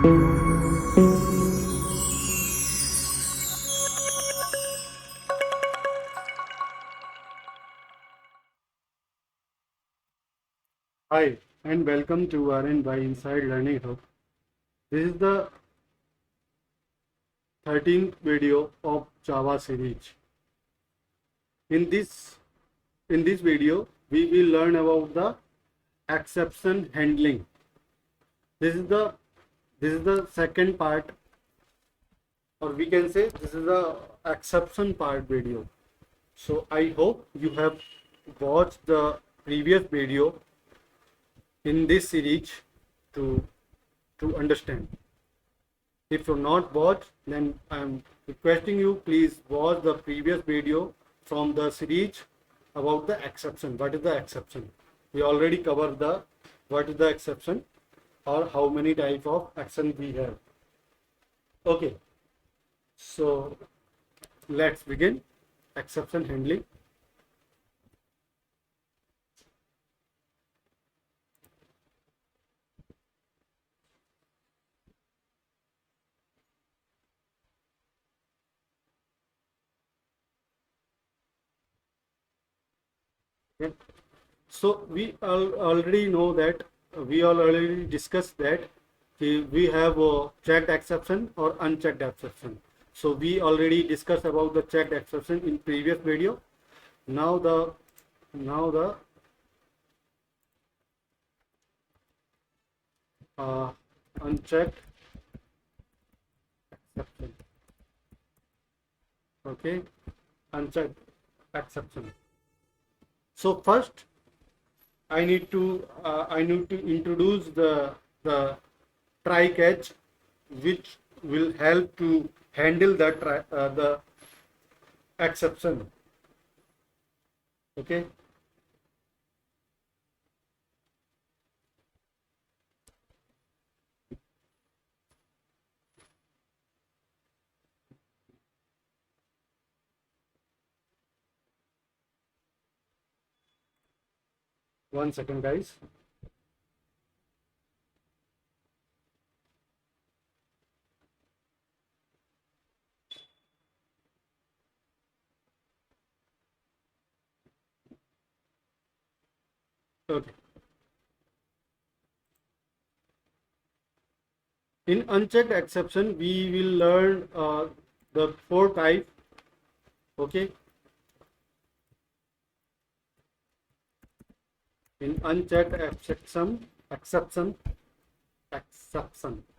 Hi, and welcome to RNY Inside Learning Hub. This is the 13th video of Java series. In this video, we will learn about the exception handling. This is the second part, or we can say this is the exception part video. So I hope you have watched the previous video in this series to understand. If you're not watched, then I'm requesting you, please watch the previous video from the series about the exception. What is the exception? We already covered the what is the exception or how many type of action we have. Okay, so let's begin exception handling. Okay. So we already know that we already discussed that we have a checked exception or unchecked exception. So we already discussed about the checked exception in previous video. Now the unchecked exception. Okay, unchecked exception. So first I need to introduce the try catch, which will help to handle the exception. Okay. One second, guys. Okay. In unchecked exception, we will learn the four type. Okay. In unchecked exception.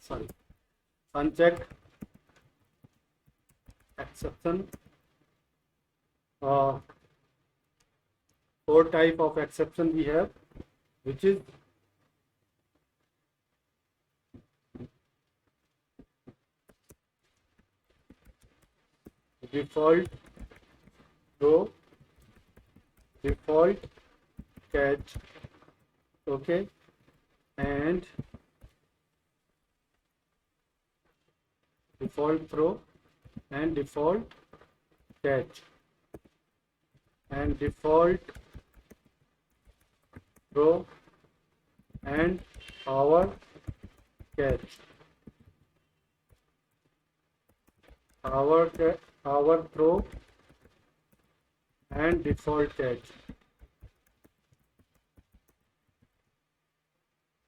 Sorry. Unchecked exception. Four type of exception we have, which is default throw, default catch, okay, and default throw and default catch and default throw and our catch, our throw and default catch,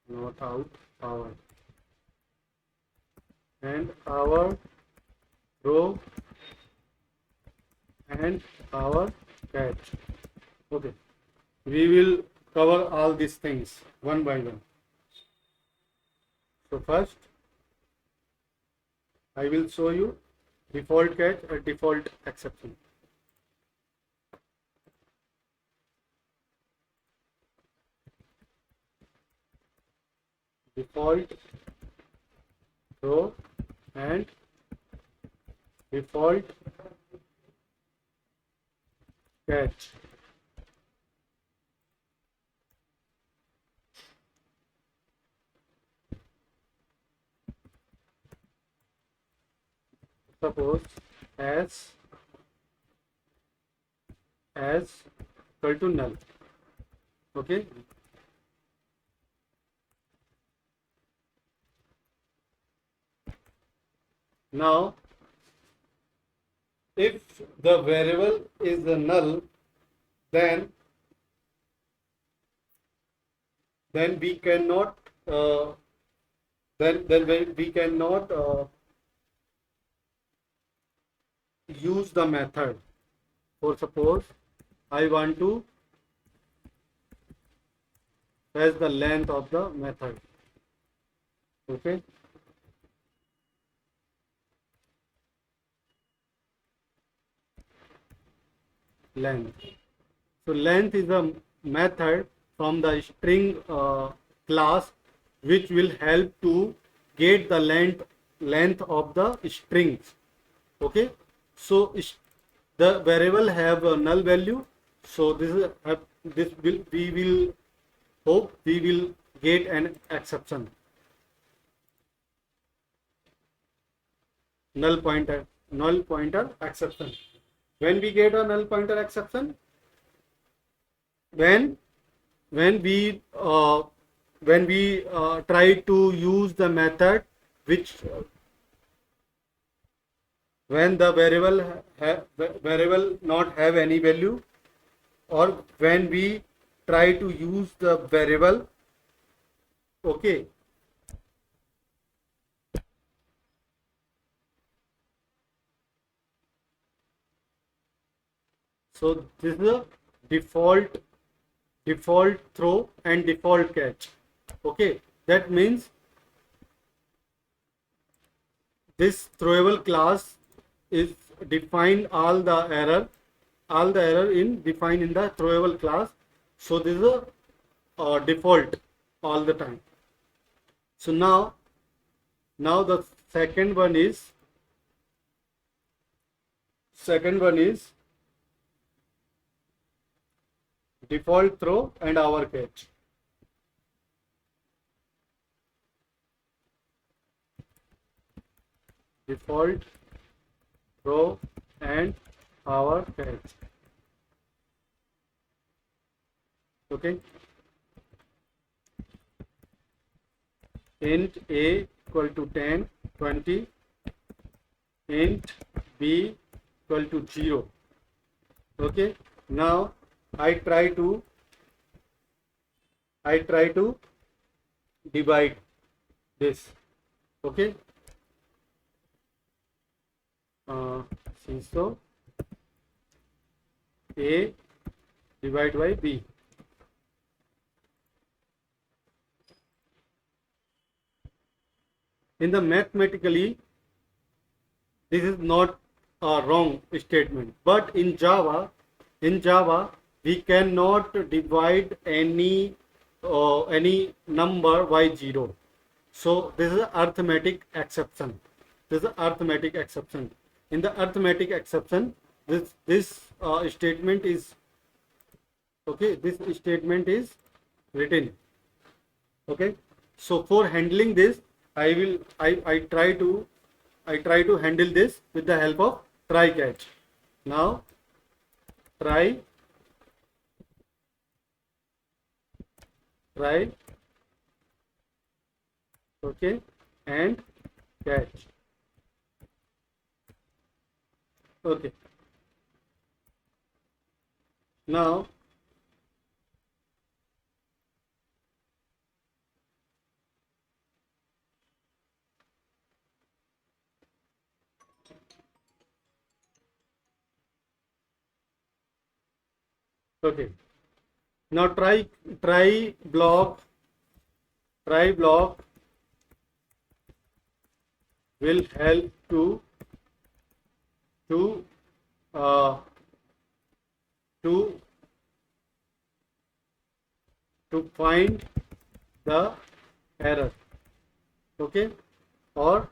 not out, our, and our throw and our catch. Okay, we will cover all these things one by one. So first I will show you default catch or default exception. Default throw and default catch. Suppose as equal to null. Okay. Now, if the variable is a null, then we cannot we cannot use the method. For suppose I want to as the length of the method. Okay, length. So length is a method from the string class which will help to get the length of the strings. Okay, so the variable have a null value. So this is this will we will hope we will get an exception. Null pointer exception. When we get a null pointer exception, when when we uh, try to use the method which when the variable not have any value, or when we try to use the variable. Okay, so this is a default throw and default catch. Okay, that means this throwable class is defined all the error in defined in the throwable class. So this is a default all the time. So now the second one is default throw and our catch. Default throw and our catch. Okay, int a equal to 10 20, int b equal to 0. Okay, now I try to divide this. Okay, so a divided by b. In the mathematically, this is not a wrong statement, but in Java we cannot divide any number by 0. So this is an arithmetic exception. In the arithmetic exception, this statement is okay. This statement is written. Okay. So for handling this, I try to handle this with the help of try catch. Now try okay, and catch. Okay, now okay, now try block will help to uh, to find the error. Okay, or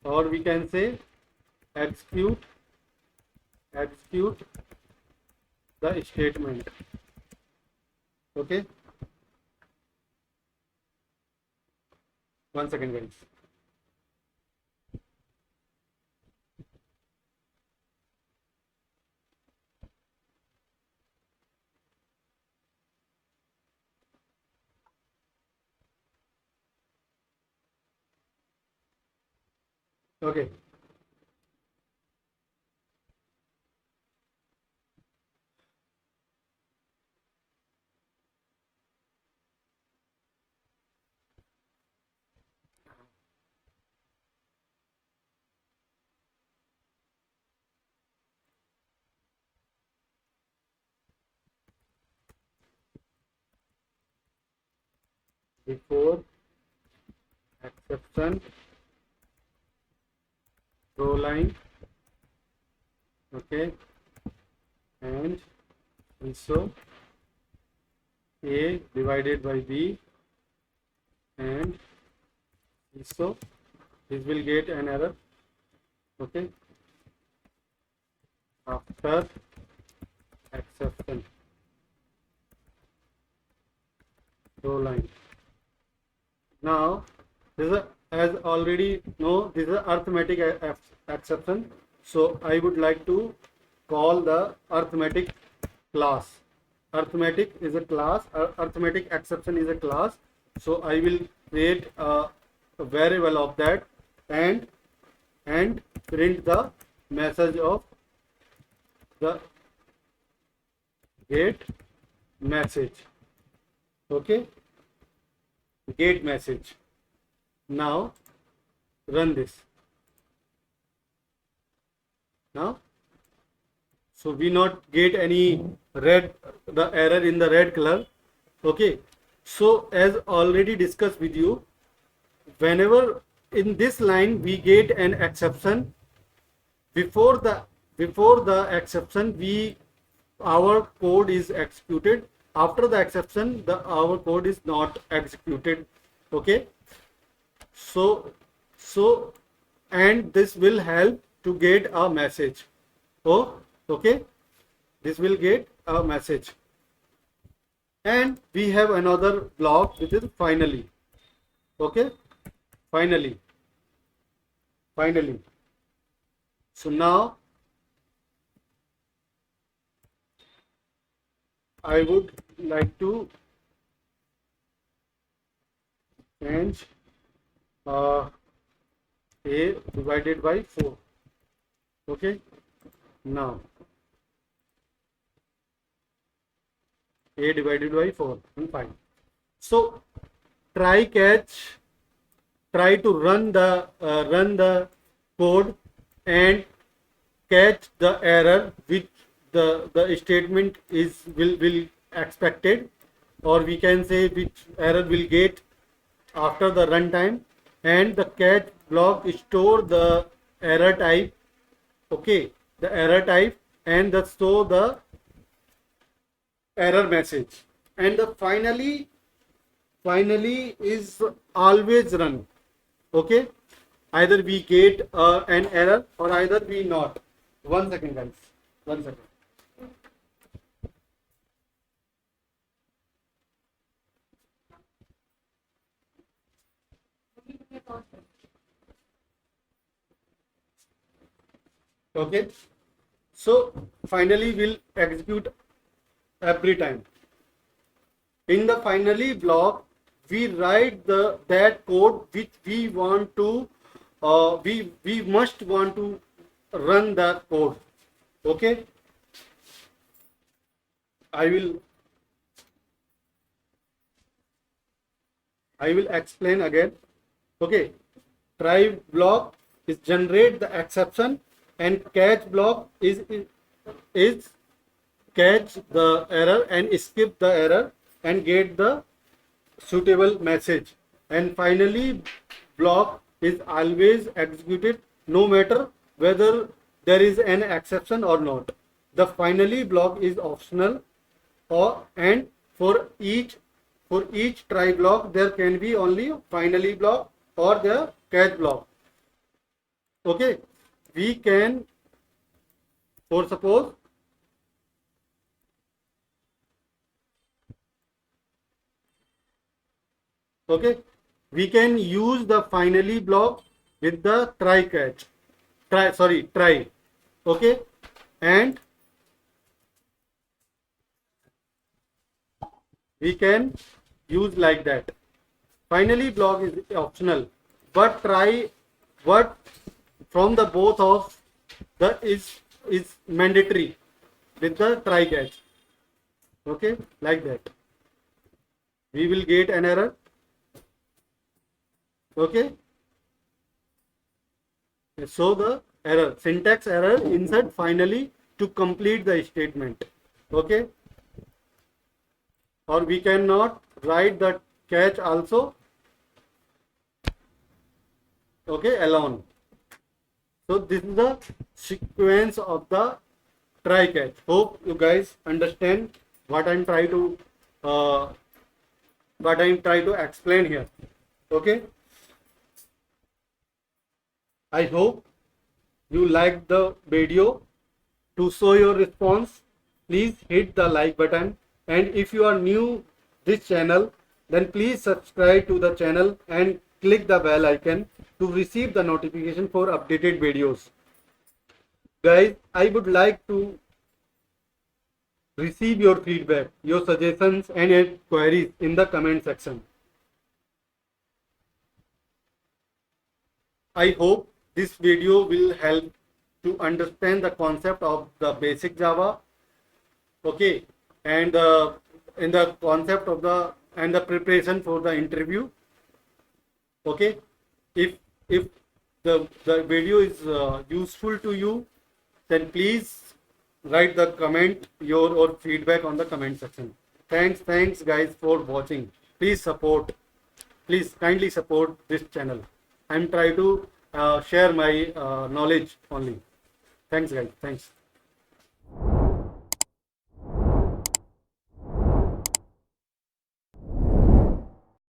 we can say execute the statement. Okay, one second guys. Okay, before exception row line, okay, and also A divided by B, and so this will get an error, okay, after exception row line. Now this is as already know, this is arithmetic exception, so I would like to call the arithmetic class. Arithmetic is a class, arithmetic exception is a class, so I will create a variable of that and print the message of the get message, okay, get message. Now run this. Now so we not get any red, the error in the red color, okay. So as already discussed with you, whenever in this line we get an exception, before the exception our code is executed. After the exception our code is not executed, okay. So and this will help to get a message. Oh, okay, this will get a message. And we have another block which is finally, okay, finally. So now I would like to change A divided by 4, okay. Now A divided by 4 and fine. So try to run the code and catch the error which the statement is will expected, or we can say which error will get after the runtime, and the catch block store the error type, okay, the error type, and the store the error message, and the finally is always run, okay. Either we get an error or either we not. 1 second guys, 1 second. Okay, so finally we'll execute every time. In the finally block we write that code which we want to we must want to run the code, okay. I will explain again, okay. Try block is generate the exception, and catch block is catch the error and skip the error and get the suitable message, and finally block is always executed no matter whether there is an exception or not. The finally block is optional, and for each try block there can be only finally block or the catch block, okay. We can, for suppose okay, we can use the finally block with the try, okay, and we can use like that. Finally block is optional, but try what from the both of the is mandatory with the try catch, okay, like that. We will get an error, okay. So the error, syntax error, insert finally to complete the statement, okay. Or we cannot write the catch also, okay, alone. So this is the sequence of the try catch. Hope you guys understand what I'm trying to explain here. Okay. I hope you liked the video. To show your response, please hit the like button, and if you are new this channel, then please subscribe to the channel and click the bell icon to receive the notification for updated videos. Guys, I would like to receive your feedback, your suggestions and your queries in the comment section. I hope this video will help to understand the concept of the basic Java, okay, and in the concept of the and the preparation for the interview, okay. If the video is useful to you, then please write the comment your or feedback on the comment section. Thanks guys for watching. Please kindly support this channel. I'm trying to share my knowledge only. Thanks guys. Thanks.